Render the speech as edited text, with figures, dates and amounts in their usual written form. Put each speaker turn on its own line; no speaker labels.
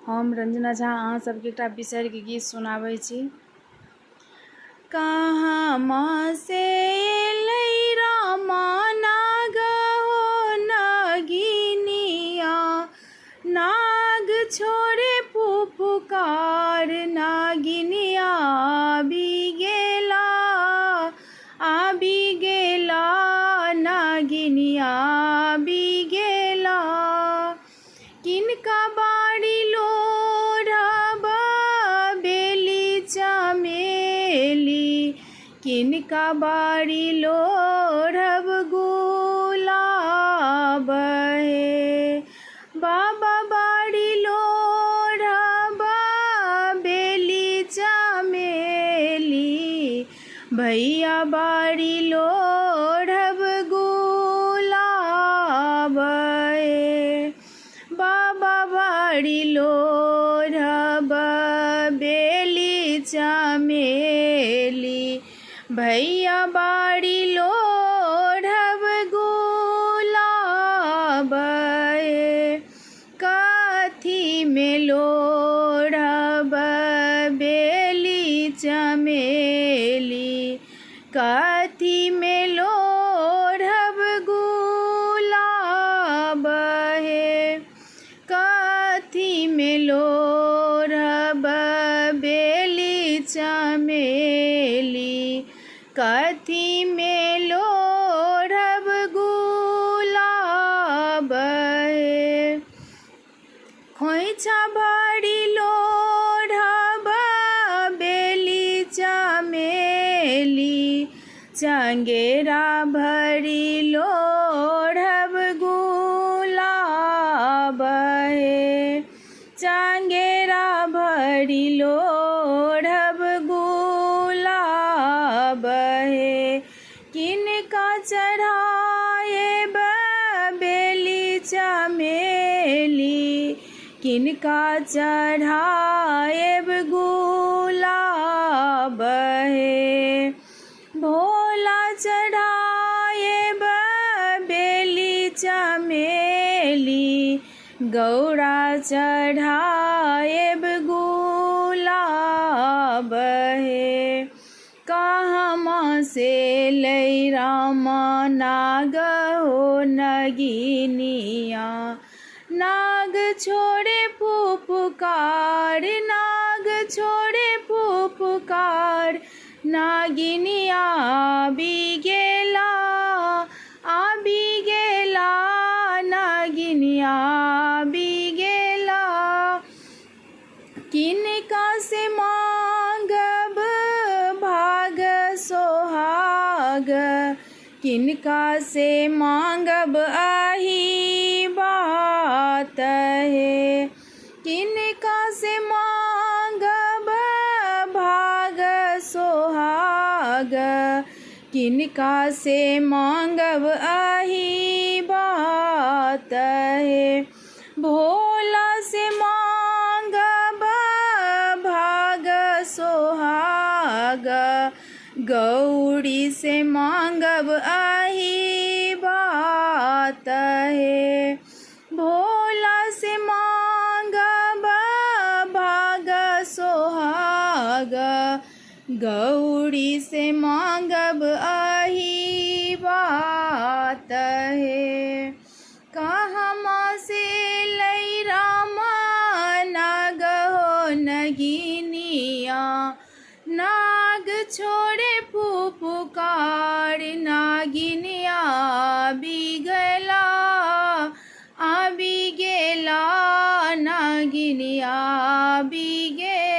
हम रंजना झा अहाँ सबके एकटा बिसरिके गीत सुनाबै छी। कहाँ माँ से एलै रामा नाग हो नागिनिया, नाग छोड़े फुफकार नागिनिया आबि गेला नागिनिया आबि गेला। किनका बाड़ी लोढ़ब बेली चमेली, किनका बाड़ी लोढ़ब गुलाब हे। बाबा बाड़ी लोढ़ब बेली चमेली, भैया बाड़ी लोढ़ब गुलाब हे। बाबा बाड़ी लोढ़ब बेली चमेली, भैया बाड़ी लोढ़ब गुलाब हे। कथी में लोढ़ब बेली चमेली, कथी में लोढ़ब गुलाब हे। कथी में लोढ़ब बेली चमेली, कथी में लोढ़ब गुलाब हे। खोइछा भरी लोढ़ब बेली चमेली, चंगेरा भरी लोढ़ब गुलाब हे। चंगेरा भरी लोढ़ब गुलाब हे। किनका चढ़ाएब बेली चमेली, किनका चढ़ाएब गुलाब हे। भोला चढ़ाएब बेली चमेली, गौरा चढ़ाएब गुलाब हे। कहाँ से लै रामा नाग हो नगिनिया, नाग छोड़े फुफकार नाग छोड़े फुफकार, नागिनिया आबि गेला नागिनिया आबि गेला। किनका से मांगब भाग सोहाग, किनका से मांगब आही बात हे। किनका से मांगब भाग सोहाग, किनका से मांगब आही बात हे। भोला से मांगब भाग सोहाग, गौरी से मांगब आही बात हे। भोला से मांगब भाग सोहाग, गौरी से मांगब आही बात हे। कहाँ से लै रामा नाग हो नगिनिया, नाग छोड़े फुफकार नागिनिया आबि गेला नागिनिया आबि गेला।